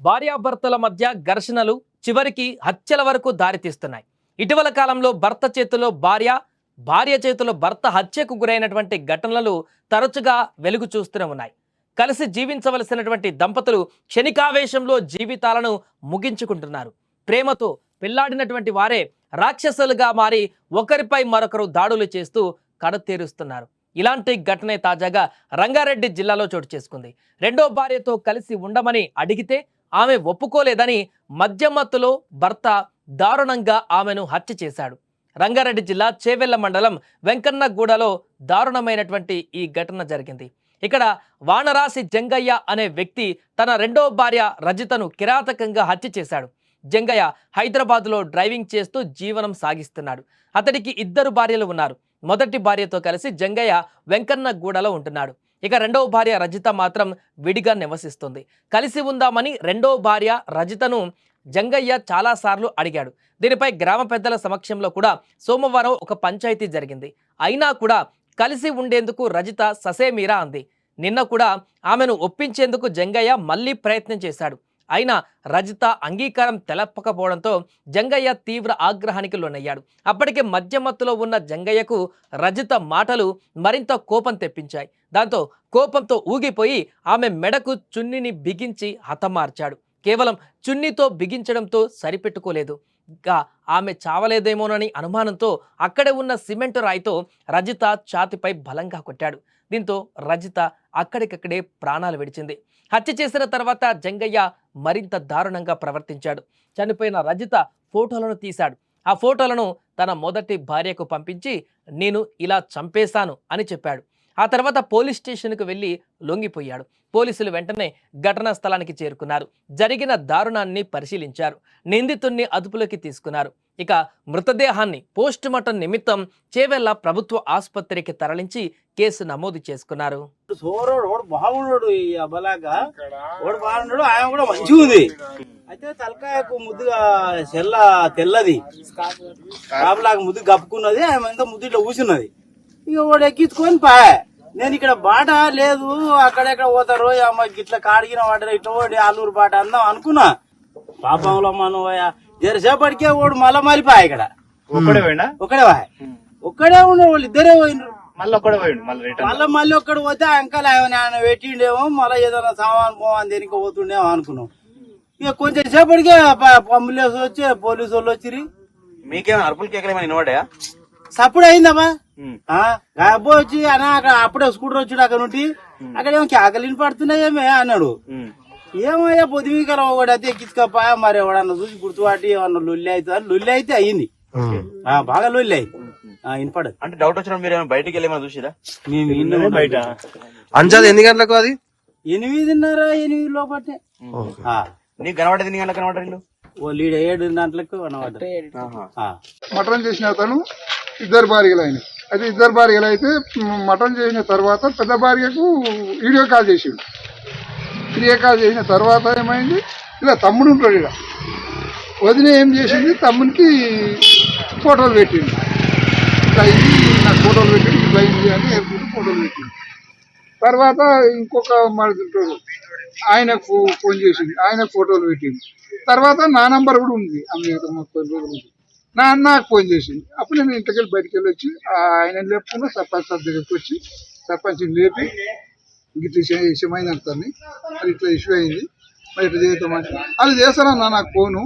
భార్యాభర్తల మధ్య ఘర్షణలు చివరికి హత్యల వరకు దారితీస్తున్నాయి. ఇటీవల కాలంలో భర్త చేతిలో భార్య, భార్య చేతిలో భర్త హత్యకు గురైనటువంటి ఘటనలు తరచుగా వెలుగు చూస్తూనే ఉన్నాయి. కలిసి జీవించవలసినటువంటి దంపతులు క్షణికావేశంలో జీవితాలను ముగించుకుంటున్నారు. ప్రేమతో పెళ్లాడినటువంటి వారే రాక్షసులుగా మారి ఒకరిపై మరొకరు దాడులు చేస్తూ కడతేరుస్తున్నారు. ఇలాంటి ఘటనే తాజాగా రంగారెడ్డి జిల్లాలో చోటు చేసుకుంది. రెండో భార్యతో కలిసి ఉండమని అడిగితే ఆమె ఒప్పుకోలేదని మద్యమత్తులో భర్త దారుణంగా ఆమెను హత్య చేశాడు. రంగారెడ్డి జిల్లా చేవెళ్ల మండలం వెంకన్నగూడలో దారుణమైనటువంటి ఈ ఘటన జరిగింది. ఇక్కడ వానరాసి జంగయ్య అనే వ్యక్తి తన రెండో భార్య రజితను కిరాతకంగా హత్య చేశాడు. జంగయ్య హైదరాబాద్లో డ్రైవింగ్ చేస్తూ జీవనం సాగిస్తున్నాడు. అతడికి 2 భార్యలు ఉన్నారు. మొదటి భార్యతో కలిసి జంగయ్య వెంకన్నగూడలో ఉంటున్నాడు. ఇక రెండవ భార్య రజిత మాత్రం విడిగా నివసిస్తుంది. కలిసి ఉందామని రెండో భార్య రజితను జంగయ్య చాలాసార్లు అడిగాడు. దీనిపై గ్రామ పెద్దల సమక్షంలో కూడా సోమవారం ఒక పంచాయతీ జరిగింది. అయినా కూడా కలిసి ఉండేందుకు రజిత ససేమీరా అంది. నిన్న కూడా ఆమెను ఒప్పించేందుకు జంగయ్య మళ్ళీ ప్రయత్నం చేశాడు. అయినా రజిత అంగీకారం తెలపకపోవడంతో జంగయ్య తీవ్ర ఆగ్రహానికి లోనయ్యాడు. అప్పటికే మద్యమత్తులో ఉన్న జంగయ్యకు రజిత మాటలు మరింత కోపం తెప్పించాయి. దాంతో కోపంతో ఊగిపోయి ఆమె మెడకు చున్నీని బిగించి హతమార్చాడు. కేవలం చున్నీతో బిగించడంతో సరిపెట్టుకోలేదు. ఇంకా ఆమె చావలేదేమోనని అనుమానంతో అక్కడే ఉన్న సిమెంటు రాయితో రజిత ఛాతిపై బలంగా కొట్టాడు. దీంతో రజిత అక్కడికక్కడే ప్రాణాలు విడిచింది. హత్య చేసిన తర్వాత జంగయ్య మరింత దారుణంగా ప్రవర్తించాడు. చనిపోయిన రజిత ఫోటోలను తీశాడు. ఆ ఫోటోలను తన మొదటి భార్యకు పంపించి నేను ఇలా చంపేశాను అని చెప్పాడు. ఆ తర్వాత పోలీస్ స్టేషన్కు వెళ్ళి లొంగిపోయాడు. పోలీసులు వెంటనే ఘటనా స్థలానికి చేరుకున్నారు. జరిగిన దారుణాన్ని పరిశీలించారు. నిందితుణ్ణి అదుపులోకి తీసుకున్నారు. ఇక మృతదేహాన్ని పోస్టుమార్టం నిమిత్తం చేవెళ్ల ప్రభుత్వ ఆసుపత్రికి తరలించి కేసు నమోదు చేసుకున్నారు. బాగున్నాడు ఆయన కూడా మంచిగా ఉంది. అయితే తలకాయకు ముద్దుగా చెల్ల తెల్లది కాపులాగా ముద్దు కప్పుకున్నది. ఆమె ఎంత ముద్దు ఇట్లా కూర్చున్నది. ఇక వాడు ఎక్కించుకొని పాయ్. నేను ఇక్కడ బాట లేదు అక్కడెక్కడ పోతారు అమ్మాయికి ఇట్లా కాడిగిన వాటర్ ఇట్లా ఓడి ఆలూరు బాట అందాం అనుకున్నా. పాపంలో మనం జరసేపటికే ఓడు మళ్ళా మలిపాయి. ఇక్కడ ఒక్కడే ఉండే వాళ్ళు ఇద్దరే పోయినారు. మళ్ళీ ఒక్కడు పోతే అంకల్ ఆయన పెట్టిండేమో మళ్ళీ ఏదైనా సామాన్ పోవని దేనికి పోతుండేమో అనుకున్నాం. ఇక కొంచెం సేపటికే అంబులెన్స్ వచ్చి పోలీసు వాళ్ళు వచ్చి మీకేమైనా అరుపులు కేకలేమైనా వినవాడా? సప్పుడు అయిందమ్మా. అబ్బాయి వచ్చి అన్న అక్కడ అప్పుడే స్కూటర్ వచ్చాడు అక్కడ నుండి అక్కడేమో కేకలిని పడుతున్నాయేమే అన్నాడు. ఏమయ్యా పొద్దుమికల ఒకటి అయితే ఎక్కించుకోపాయా మరి ఎవడన్నా చూసి గుర్తుపాటి ఏమన్నా లొల్లి అవుతుంది. లొల్లి అయితే అయ్యింది, బాగా లొల్లి అయింది. వినపడదు అంటే డౌట్ వచ్చిన మీరు బయటకి వెళ్ళి చూసిరా? మేము బయట అంచాది ఎన్ని గంటలకు? అది 8:30 8 లోపటే. నీకు కనబడేది ఎన్ని గంటలకు కనబడ్డారు? ఓ లీడ్ 7 గంటలకు కనబడ్డారు. మటన్ చేసిన అతను 2 భార్యలు అయిన. అయితే 2 భార్యలు అయితే మటన్ చేసిన తర్వాత పెద్ద భార్యకు వీడియో కాల్ చేసిండు. వీడియో కాల్ చేసిన తర్వాత ఏమైంది, ఇలా తమ్ముడు ఉంటాడు. ఇలా వదిన ఏం చేసింది, తమ్మునికి ఫోటోలు పెట్టింది. ఇట్లా ఇది నాకు ఫోటోలు పెట్టింది, ఇట్లా అయింది అని ఎప్పుడు ఫోటోలు పెట్టింది. తర్వాత ఇంకొక మడుతుంటాడు, ఆయనకు ఫోన్ చేసింది, ఆయనకు ఫోటోలు పెట్టింది. తర్వాత నా నంబర్ కూడా ఉంది ఆమె కొన్ని రోజులు. నాకు ఫోన్ చేసింది. అప్పుడు నేను ఇంటికి వెళ్ళి బయటికి వెళ్ళి వచ్చి ఆయన లేపుకున్నా సర్పంచ్ సార్ దగ్గరికి వచ్చి సర్పంచ్ని లేపి ఇట్లా ఇష్యూ అయింది అంటాను, అది ఇట్లా ఇష్యూ అయింది, మరి ఇట్లా చేద్దామని. అది చేస్తానన్నా నాకు ఫోను,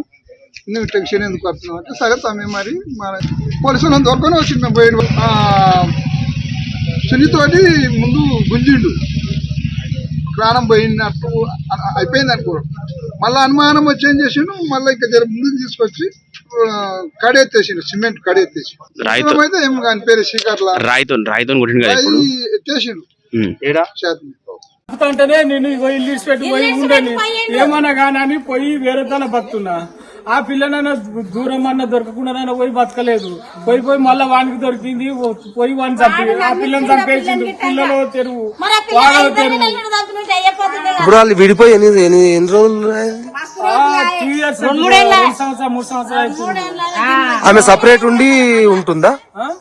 నువ్వు ఇట్లా విషయం ఎందుకు వస్తున్నావు అంటే సరే తమ్మి మరి మన పోలీసులను దొరకనే వచ్చింది. మేము పోయి సున్నితోటి ముందు గుంజిండు, ప్రాణం పోయినట్టు అయిపోయింది అనుకో. మళ్ళీ అనుమానం వచ్చి ఏం చేసిండు, మళ్ళీ ఇంకా జర ముందుకు తీసుకొచ్చి కడెత్తేసిండు, సిమెంట్ కడెత్తేసి. అయితే ఏం కానీ పేరు శ్రీకర్ల ఎత్తేసిండు. అంటేనే నేను ఇల్లు ఇచ్చిపెట్టి పోయి ఉండని ఏమన్నా కానీ పోయి వేరే తన బతున్నా ఆ పిల్లనైనా దూరం అన్న దొరకకుండా పోయి బతకలేదు. పోయి మళ్ళా వానికి దొరికింది, పోయి వాడిని చంపి ఆ పిల్లని చంపేసిండు. పిల్లలు తెరువు, వాడో తెరువు. ఇప్పుడు వాళ్ళు విడిపోయి ఎన్ని రోజులు అయింది? 2 years 2 సంవత్సరాలు 3 సంవత్సరాలు అవుతుంది. ఆమె సపరేట్ ఉండి ఉంటుందా?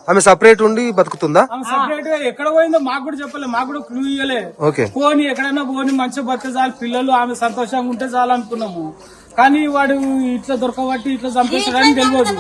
ఆమె సపరేట్ ఉండి బతుకుతుందా? ఆమె సపరేట్ గా ఎక్కడ పోయిందో మాకు కూడా చెప్పలే, మాకు కూడా క్లూ ఇయ్యలే. ఓకే. పోని ఎక్కడైనా పోని మంచిగా బతికే చాలు, పిల్లలు ఆమె సంతోషంగా ఉంటే చాలు అనుకున్నాము. కానీ వాడు ఇట్లా దొరకబట్టి ఇట్లా చంపేసాడని తెలియదు.